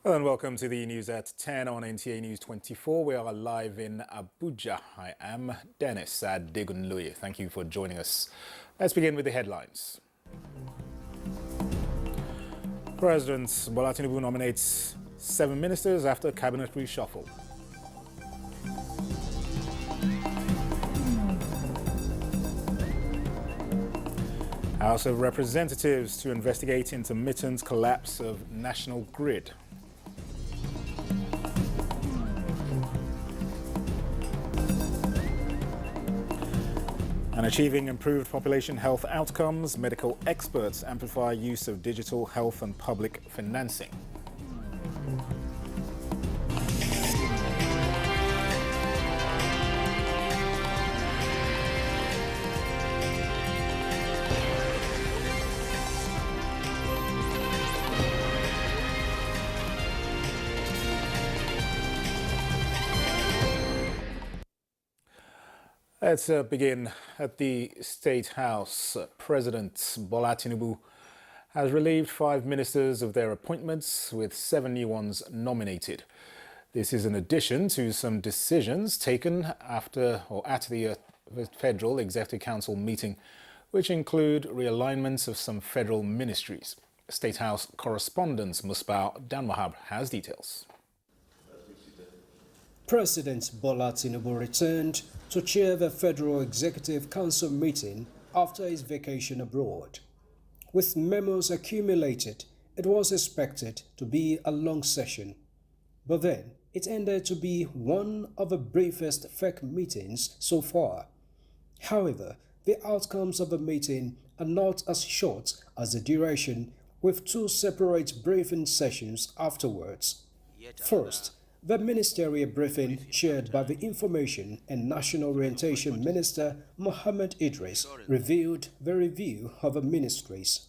Hello and welcome to the news at 10 on NTA News 24. We are live in Abuja. I am Dennis Adegunloye. Thank you for joining us. Let's begin with the headlines. President Bola Tinubu nominates 7 ministers after cabinet reshuffle. House of Representatives to investigate intermittent collapse of national grid. And achieving improved population health outcomes, medical experts amplify use of digital health and public financing. Let's begin at the State House. President Bola Tinubu has relieved 5 ministers of their appointments, with 7 new ones nominated. This is in addition to some decisions taken at the Federal Executive Council meeting, which include realignments of some federal ministries. State House correspondent Musbah Danwahab has details. President Bola Tinubu returned to chair the Federal Executive Council meeting after his vacation abroad. With memos accumulated, it was expected to be a long session, but then it ended to be one of the briefest FEC meetings so far. However, the outcomes of the meeting are not as short as the duration, with 2 separate briefing sessions afterwards. First, the ministerial briefing chaired by the Information and National Orientation Minister Mohammed Idris revealed the review of the ministries.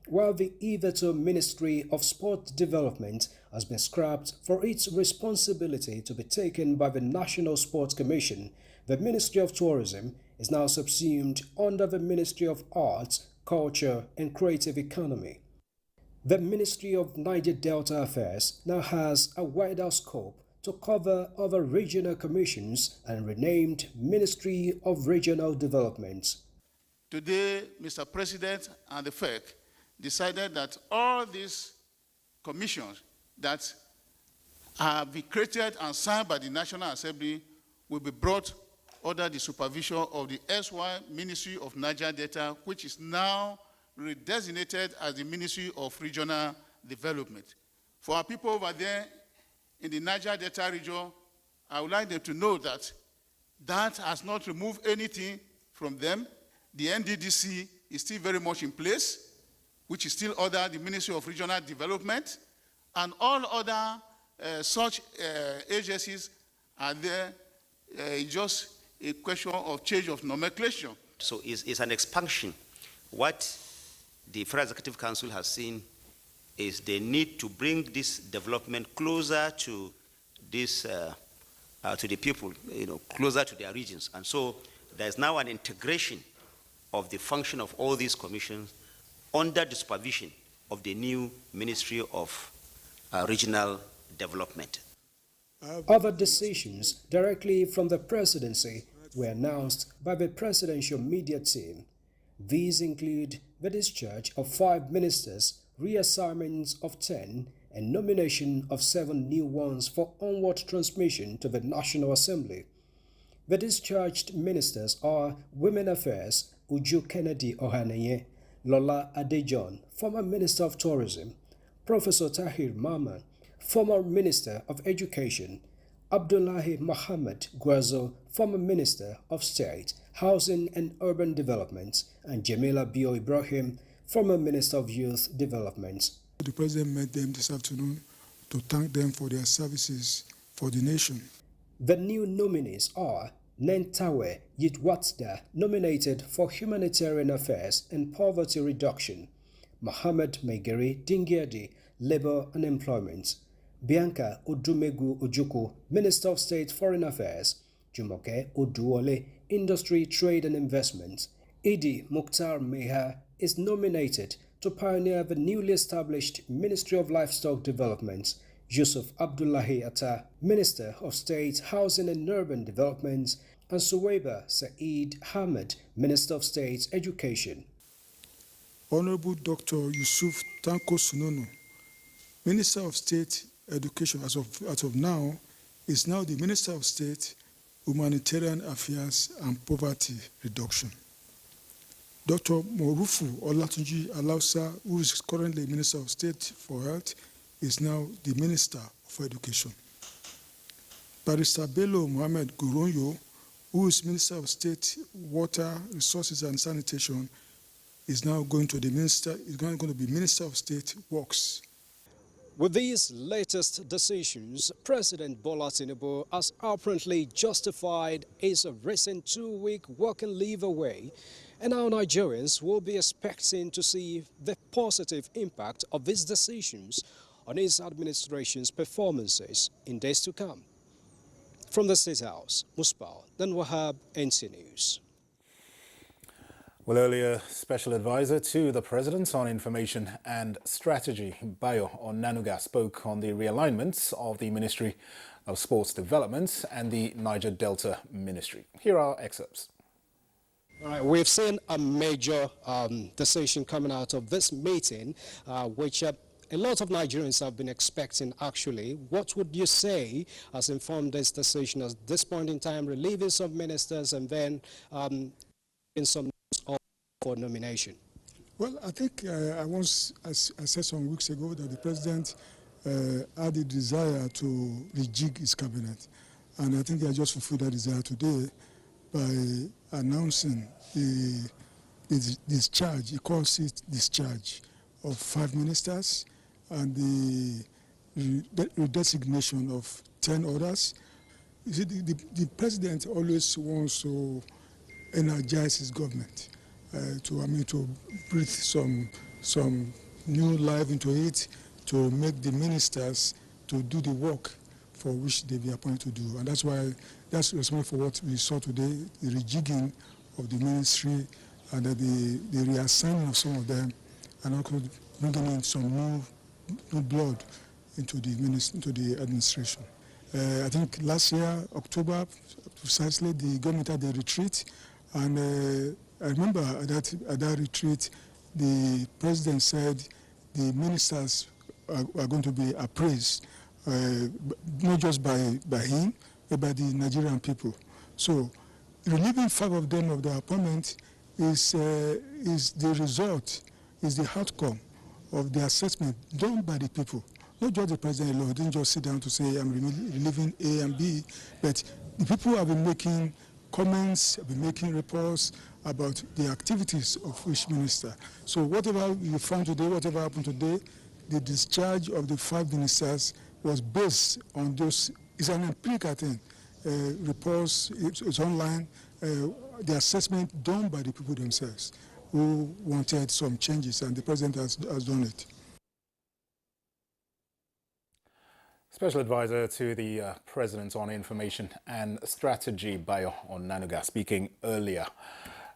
While the hitherto Ministry of Sport Development has been scrapped for its responsibility to be taken by the National Sports Commission, the Ministry of Tourism is now subsumed under the Ministry of Arts, Culture and Creative Economy. The Ministry of Niger Delta Affairs now has a wider scope to cover other regional commissions and renamed Ministry of Regional Development. Today, Mr. President and the FEC decided that all these commissions that have been created and signed by the National Assembly will be brought under the supervision of the SY Ministry of Niger Delta, which is now redesignated as the Ministry of Regional Development. For our people over there in the Niger Delta region, I would like them to know that that has not removed anything from them. The NDDC is still very much in place, which is still under the Ministry of Regional Development, and all other such agencies are there. It's just a question of change of nomenclature. So it's an expansion. What the Federal Executive Council has seen is the need to bring this development closer to this, to the people, closer to their regions. And so there's now an integration of the function of all these commissions under the supervision of the new Ministry of Regional Development. Other decisions directly from the presidency were announced by the presidential media team. These include the discharge of 5 ministers, reassignments of 10, and nomination of 7 new ones for onward transmission to the National Assembly. The discharged ministers are Women Affairs, Uju Kennedy Ohaneye, Lola Adejon, former Minister of Tourism, Professor Tahir Mama, former Minister of Education, Abdullahi Mohammed Gwazo, former Minister of State, Housing and Urban Development, and Jamila Bio Ibrahim, former Minister of Youth Development. The President met them this afternoon to thank them for their services for the nation. The new nominees are Nentawe Yitwatsda, nominated for Humanitarian Affairs and Poverty Reduction, Mohammed Megeri Dingiadi, Labor and Employment, Bianca Odumegu Ojukwu, Minister of State Foreign Affairs, Jumoke Oduole, Industry, Trade and Investment. Idi Mukhtar Meha is nominated to pioneer the newly established Ministry of Livestock Development, Yusuf Abdullahi Atta, Minister of State, Housing and Urban Development, and Suwaiba Saeed Ahmed, Minister of State, Education. Honorable Dr. Yusuf Tanko Sunono, Minister of State Education as of now, is now the Minister of State Humanitarian Affairs and Poverty Reduction. Dr. Morufu Olatunji Alausa, who is currently Minister of State for Health, is now the Minister of Education. Barrister Bello Mohammed Goronyo, who is Minister of State Water, Resources and Sanitation, is now going to be Minister of State Works. With these latest decisions, President Bola Tinubu has apparently justified his recent 2-week working leave away, and now Nigerians will be expecting to see the positive impact of these decisions on his administration's performances in days to come. From the State House, Musbal, then Wahab, NTA News. Well, earlier, Special Advisor to the President on Information and Strategy, Bayo Onanuga, spoke on the realignment of the Ministry of Sports Development and the Niger Delta Ministry. Here are excerpts. All right, we've seen a major decision coming out of this meeting, which a lot of Nigerians have been expecting, actually. What would you say has informed this decision at this point in time, relieving some ministers and then in some for nomination? Well, I think I said some weeks ago that the President had a desire to rejig his cabinet. And I think he has just fulfilled that desire today by announcing the discharge, he calls it discharge, of 5 ministers and the designation of 10 others. You see, the President always wants to energize his government, to breathe some new life into it, to make the ministers to do the work for which they be appointed to do. And that's why that's responsible for what we saw today, the rejigging of the ministry and the reassigning of some of them, and also bringing in some new blood into the administration. I think last year, October, precisely, the government had a retreat, and I remember at that retreat, the President said the ministers are going to be appraised, not just by him, but by the Nigerian people. So relieving 5 of them of their appointment is the result, is the outcome of the assessment done by the people. Not just the President alone. He didn't just sit down to say, I'm relieving A and B, but the people have been making comments, have been making reports about the activities of each minister. So whatever you found today, whatever happened today, the discharge of the 5 ministers was based on those. It's an empirical thing. Reports, it's online, the assessment done by the people themselves who wanted some changes, and the President has done it. Special Advisor to the President on Information and Strategy, Bayo Onanuga, speaking earlier.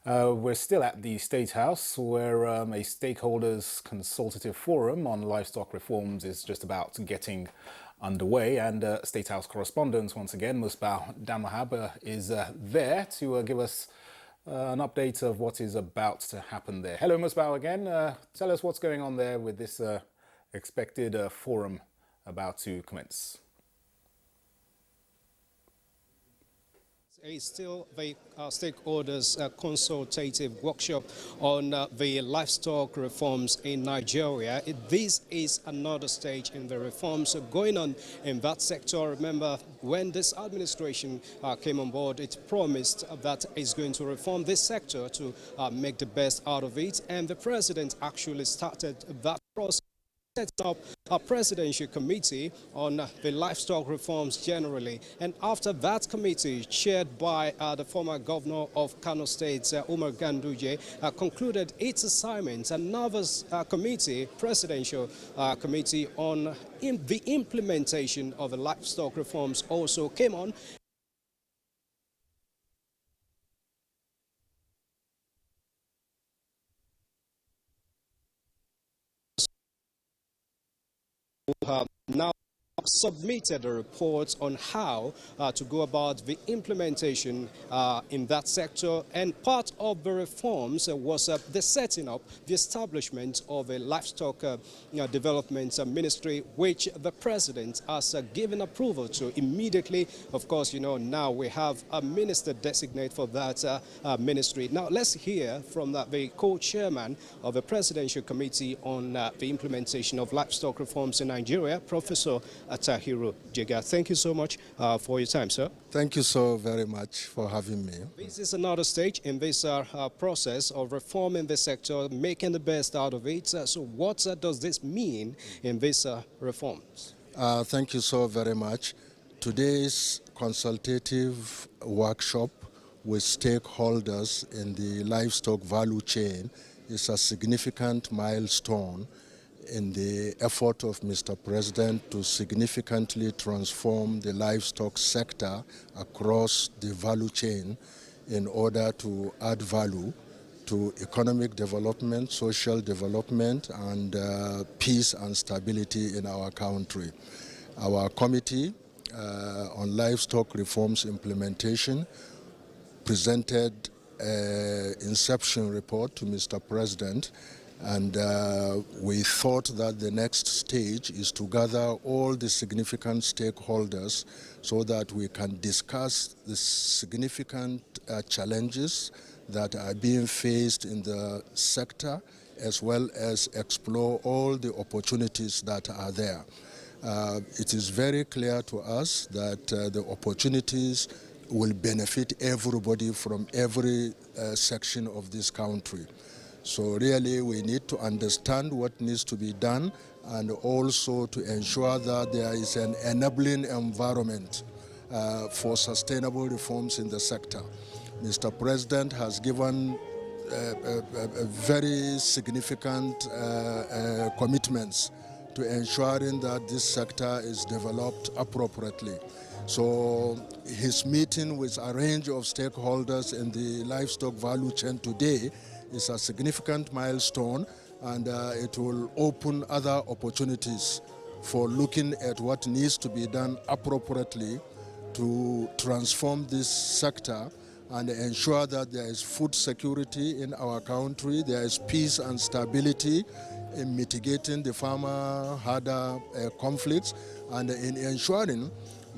We're still at the State House, where a stakeholders consultative forum on livestock reforms is just about getting underway. And State House correspondent, once again, Musbah Damahab, is there to give us an update of what is about to happen there. Hello, Musbah, again. Tell us what's going on there with this expected forum about to commence. It's still the stakeholders consultative workshop on the livestock reforms in Nigeria. This is another stage in the reforms going on in that sector. Remember, when this administration came on board, it promised that it's going to reform this sector to make the best out of it. And the president actually started that process. Set up a presidential committee on the livestock reforms generally, and after that committee, chaired by the former governor of Kano State, Umar Ganduje, concluded its assignment. Another committee, presidential committee on the implementation of the livestock reforms, also came on. Now submitted a report on how to go about the implementation in that sector, and part of the reforms was the setting up, the establishment of a livestock development ministry, which the president has given approval to immediately. Of course, you know, now we have a minister designate for that ministry. Now let's hear from the co-chairman of the Presidential Committee on the implementation of livestock reforms in Nigeria, Professor Tahiru Jega. Thank you so much for your time, sir. Thank you so very much for having me. This is another stage in this process of reforming the sector, making the best out of it. So what does this mean in these reforms? Thank you so very much. Today's consultative workshop with stakeholders in the livestock value chain is a significant milestone in the effort of Mr. President to significantly transform the livestock sector across the value chain in order to add value to economic development, social development, and peace and stability in our country. Our committee on livestock reforms implementation presented an inception report to Mr. President, and we thought that the next stage is to gather all the significant stakeholders so that we can discuss the significant challenges that are being faced in the sector, as well as explore all the opportunities that are there. It is very clear to us that the opportunities will benefit everybody from every section of this country. So really we need to understand what needs to be done, and also to ensure that there is an enabling environment for sustainable reforms in the sector. Mr. President has given a very significant commitments to ensuring that this sector is developed appropriately. So his meeting with a range of stakeholders in the livestock value chain today is a significant milestone, and it will open other opportunities for looking at what needs to be done appropriately to transform this sector and ensure that there is food security in our country, there is peace and stability in mitigating the farmer-herder conflicts, and in ensuring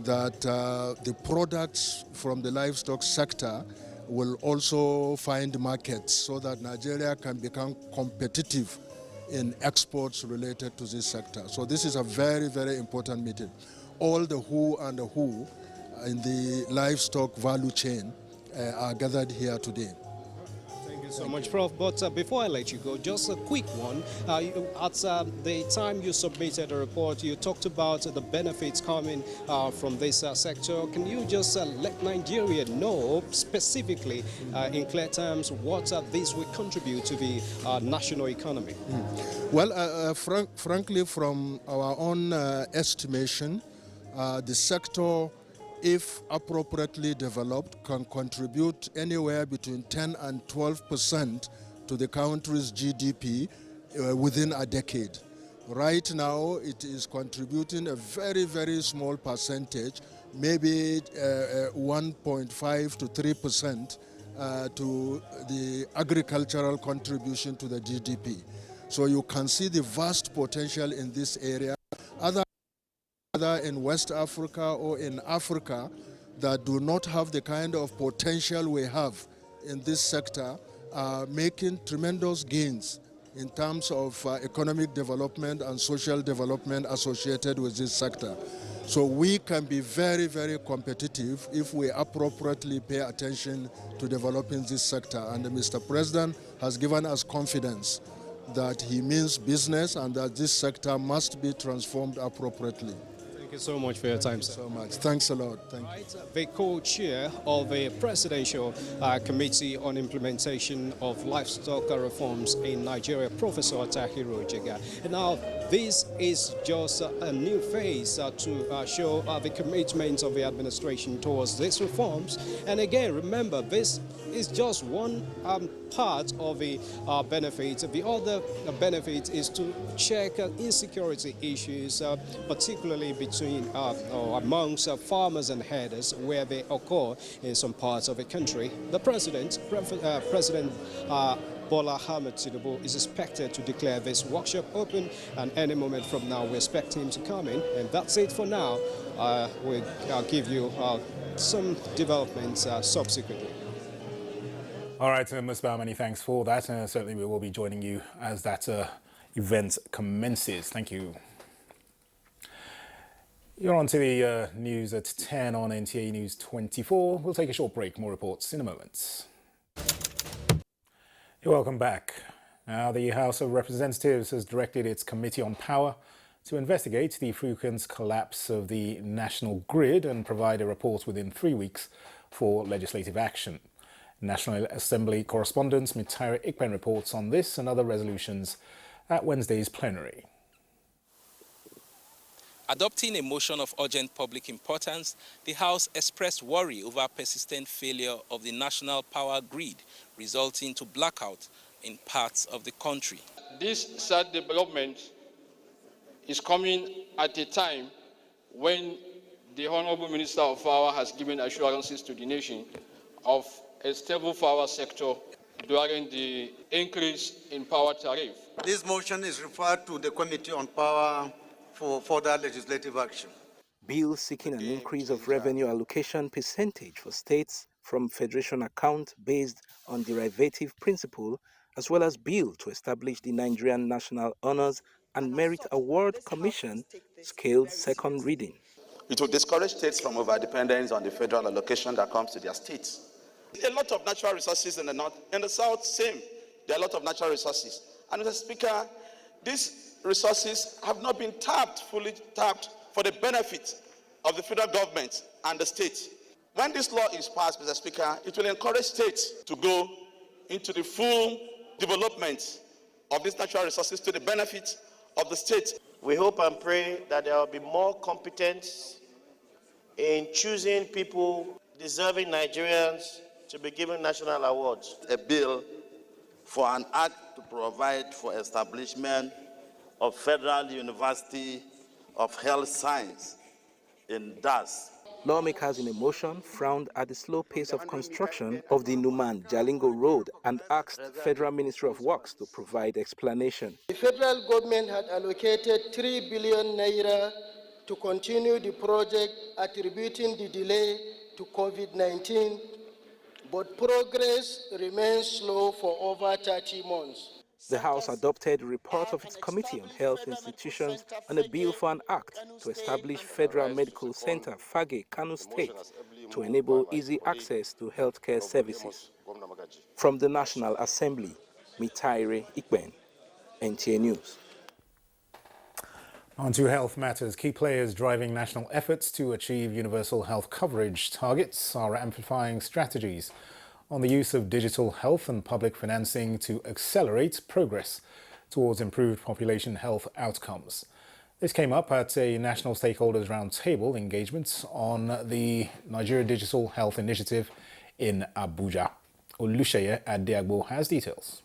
that the products from the livestock sector will also find markets so that Nigeria can become competitive in exports related to this sector. So this is a very, very important meeting. All the who and the who in the livestock value chain are gathered here today. Thank you so much, Prof. But before I let you go, just a quick one. At the time you submitted a report, you talked about the benefits coming from this sector. Can you just let Nigeria know specifically, in clear terms, what this will contribute to the national economy? Well, frankly, from our own estimation, the sector, if appropriately developed, can contribute anywhere between 10 and 12% to the country's GDP within a decade. Right now, it is contributing a very, very small percentage, maybe 1.5 to 3% to the agricultural contribution to the GDP. So you can see the vast potential in this area. Other in West Africa or in Africa that do not have the kind of potential we have in this sector are making tremendous gains in terms of economic development and social development associated with this sector. So we can be very, very competitive if we appropriately pay attention to developing this sector. And Mr. President has given us confidence that he means business and that this sector must be transformed appropriately. Thank you so much for your time, sir. So much. Thanks a lot. Thank you. The co-chair of the Presidential Committee on Implementation of Livestock Reforms in Nigeria, Professor Tahiru Jega. And now, this is just a new phase to show the commitment of the administration towards these reforms. And again, remember, this is just one part of the benefit. The other benefit is to check insecurity issues, particularly between between or amongst farmers and herders where they occur in some parts of the country. The President Bola Ahmed Tinubu is expected to declare this workshop open, and any moment from now we expect him to come in. And that's it for now. We'll give you some developments subsequently. All right, Musbah, many thanks for that. Certainly we will be joining you as that event commences. Thank you. You're on to the news at 10 on NTA News 24. We'll take a short break. More reports in a moment. You're welcome back. Now, the House of Representatives has directed its Committee on Power to investigate the frequent collapse of the national grid and provide a report within 3 weeks for legislative action. National Assembly correspondent Mitaire Ikpen reports on this and other resolutions at Wednesday's plenary. Adopting a motion of urgent public importance, the House expressed worry over persistent failure of the national power grid, resulting to blackout in parts of the country. This sad development is coming at a time when the Honorable Minister of Power has given assurances to the nation of a stable power sector during the increase in power tariff. This motion is referred to the Committee on Power for further legislative action. Bill seeking an increase of revenue allocation percentage for states from federation account based on derivative principle, as well as bill to establish the Nigerian National Honors and Merit Award Commission, scaled second reading. It will discourage states from overdependence on the federal allocation that comes to their states. A lot of natural resources in the north, in the south, same. There are a lot of natural resources. And Mr. Speaker, these resources have not been fully tapped for the benefit of the federal government and the state. When this law is passed, Mr. Speaker, it will encourage states to go into the full development of these natural resources to the benefit of the state. We hope and pray that there will be more competence in choosing people deserving Nigerians to be given national awards. A bill for an act to provide for establishment of Federal University of Health Science in DAS. Lawmakers in a motion frowned at the slow pace of construction of the Numan-Jalingo Road and asked Federal Ministry of Works to provide explanation. The federal government had allocated 3 billion naira to continue the project, attributing the delay to COVID-19, but progress remains slow for over 30 months. The House adopted a report of its Committee on Health Institutions on a bill for an act to establish Federal Medical Center, Fagge, Kano State, to enable easy access to healthcare services. From the National Assembly, Mitaire Ikpen, NTA News. On to health matters. Key players driving national efforts to achieve universal health coverage targets are amplifying strategies on the use of digital health and public financing to accelerate progress towards improved population health outcomes. This came up at a National Stakeholders Roundtable engagement on the Nigerian Digital Health Initiative in Abuja. Olusheye Adeagbo has details.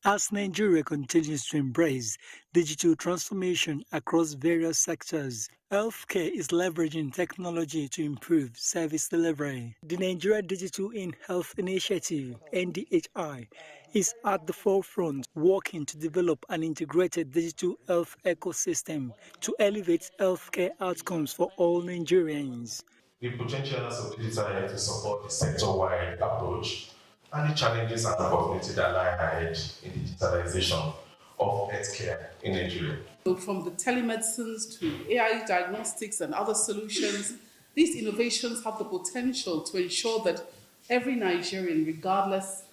As Nigeria continues to embrace digital transformation across various sectors, healthcare is leveraging technology to improve service delivery. The Nigeria Digital in Health Initiative, NDHI, is at the forefront, working to develop an integrated digital health ecosystem to elevate healthcare outcomes for all Nigerians. The potentials of digital health to support the sector-wide approach and the challenges and opportunities that lie ahead in digitalization of healthcare in Nigeria. From the telemedicines to AI diagnostics and other solutions, these innovations have the potential to ensure that every Nigerian, regardless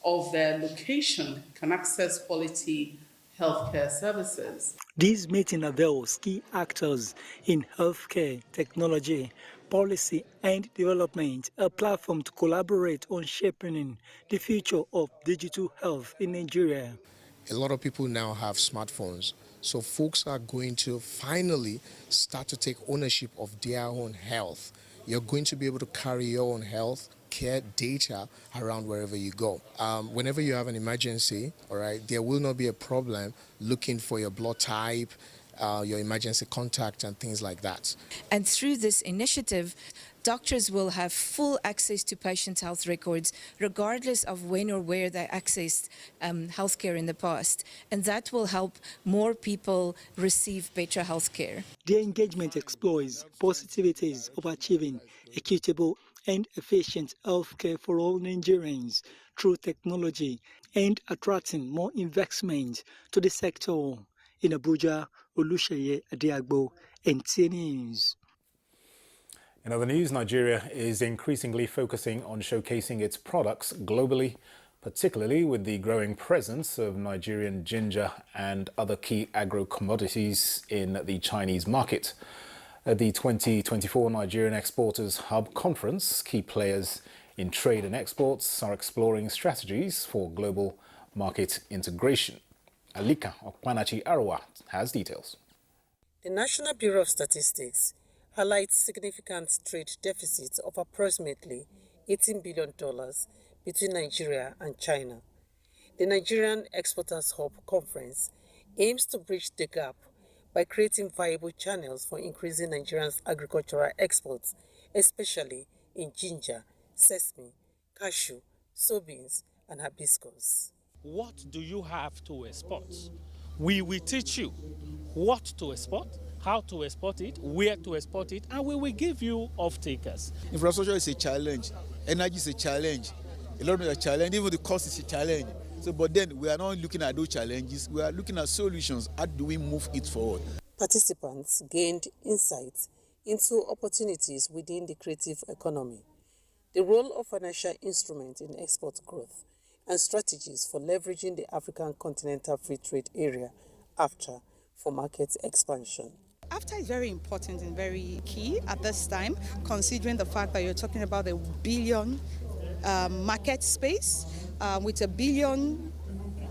of their location, can access quality healthcare services. This meeting avails key actors in healthcare, technology, policy and development, a platform to collaborate on shaping the future of digital health in Nigeria. A lot of people now have smartphones, so folks are going to finally start to take ownership of their own health. You're going to be able to carry your own health care data around wherever you go. Whenever you have an emergency, all right, there will not be a problem looking for your blood type, your emergency contact and things like that. And through this initiative, doctors will have full access to patient health records, regardless of when or where they accessed healthcare in the past. And that will help more people receive better healthcare. Their engagement explores possibilities of achieving equitable and efficient healthcare for all Nigerians through technology and attracting more investment to the sector. In Abuja, Olusheye Adiagbo, NTA News. In other news, Nigeria is increasingly focusing on showcasing its products globally, particularly with the growing presence of Nigerian ginger and other key agro-commodities in the Chinese market. At the 2024 Nigerian Exporters Hub Conference, key players in trade and exports are exploring strategies for global market integration. Alika Okpanachi Arwa has details. The National Bureau of Statistics highlights significant trade deficits of approximately $18 billion between Nigeria and China. The Nigerian Exporters Hub Conference aims to bridge the gap by creating viable channels for increasing Nigerians' agricultural exports, especially in ginger, sesame, cashew, soybeans, and hibiscus. What do you have to export? We will teach you what to export, how to export it, where to export it, and we will give you off-takers. Infrastructure is a challenge, energy is a challenge, a lot of a challenge, even the cost is a challenge. So, but then we are not looking at those challenges, we are looking at solutions. How do we move it forward? Participants gained insights into opportunities within the creative economy, the role of financial instruments in export growth, and strategies for leveraging the African Continental Free Trade Area after for market expansion. AFTA is very important and very key at this time, considering the fact that you're talking about a billion market space with a billion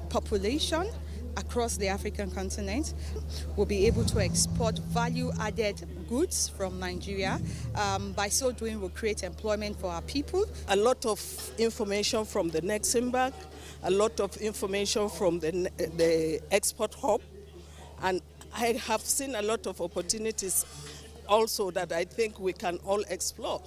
population across the African continent. We'll be able to export value-added goods from Nigeria. By so doing, we'll create employment for our people. A lot of information from the Nexim Bank, a lot of information from the Export Hub, and I have seen a lot of opportunities also that I think we can all explore.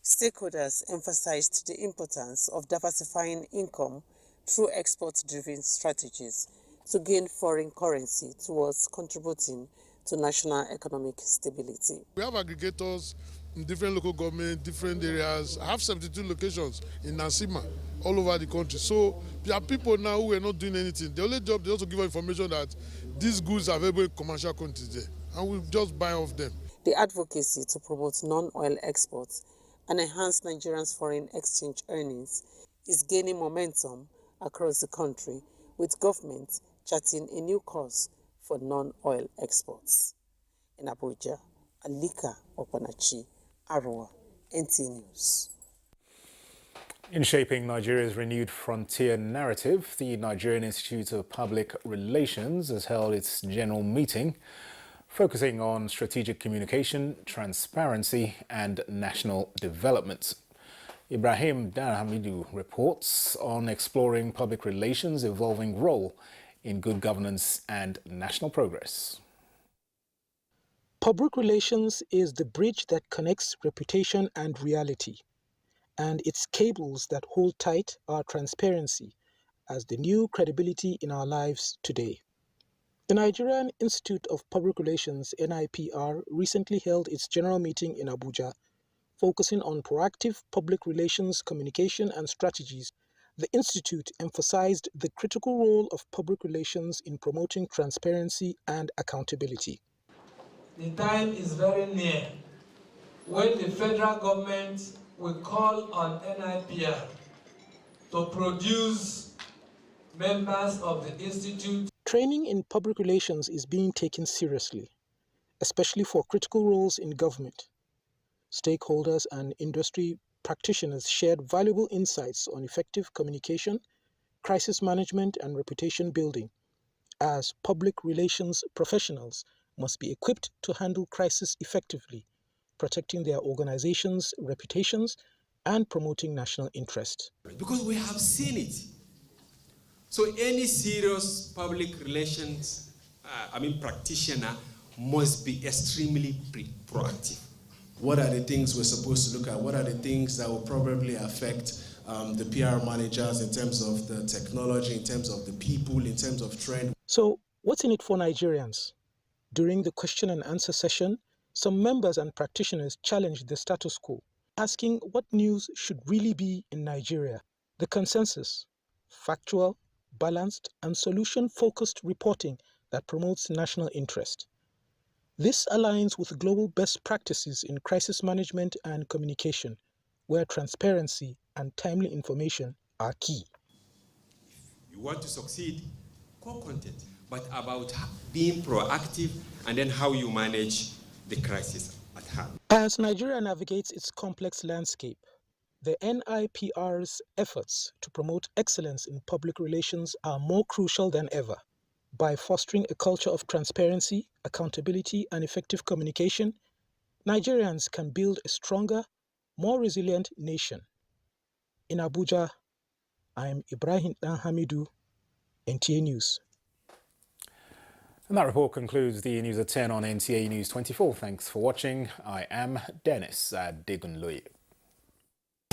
Stakeholders emphasized the importance of diversifying income through export-driven strategies to gain foreign currency towards contributing to national economic stability. We have aggregators in different local government, different areas. I have 72 locations in Nasima, all over the country. So there are people now who are not doing anything. The only job, they also give information that these goods are available in commercial quantities there, and we just buy off them. The advocacy to promote non-oil exports and enhance Nigerians' foreign exchange earnings is gaining momentum across the country, with government charting a new course for non-oil exports. In Abuja, Alika Okpanachi Arwa, NTA News. In shaping Nigeria's renewed frontier narrative, the Nigerian Institute of Public Relations has held its general meeting, focusing on strategic communication, transparency, and national development. Ibrahim Darhamidu reports on exploring public relations' evolving role in good governance and national progress. Public relations is the bridge that connects reputation and reality, and it's cables that hold tight our transparency as the new credibility in our lives today. The Nigerian Institute of Public Relations, NIPR, recently held its general meeting in Abuja, focusing on proactive public relations communication and strategies. The Institute emphasized the critical role of public relations in promoting transparency and accountability. The time is very near when the federal government will call on NIPR to produce members of the Institute. Training in public relations is being taken seriously, especially for critical roles in government. Stakeholders and industry practitioners shared valuable insights on effective communication, crisis management, and reputation building, as public relations professionals must be equipped to handle crisis effectively, protecting their organizations' reputations and promoting national interest. Because we have seen it. So any serious public relations practitioner must be extremely proactive. What are the things we're supposed to look at? What are the things that will probably affect the PR managers in terms of the technology, in terms of the people, in terms of trend? So, what's in it for Nigerians? During the question and answer session, some members and practitioners challenged the status quo, asking what news should really be in Nigeria. The consensus: factual, balanced, and solution-focused reporting that promotes national interest. This aligns with global best practices in crisis management and communication, where transparency and timely information are key. You want to succeed, core content, but about being proactive and then how you manage the crisis at hand. As Nigeria navigates its complex landscape, the NIPR's efforts to promote excellence in public relations are more crucial than ever. By fostering a culture of transparency, accountability, and effective communication, Nigerians can build a stronger, more resilient nation. In Abuja, I am Ibrahim Hamidu, NTA News. And that report concludes the news at 10 on NTA News 24. Thanks for watching. I am Dennis Adegunloye.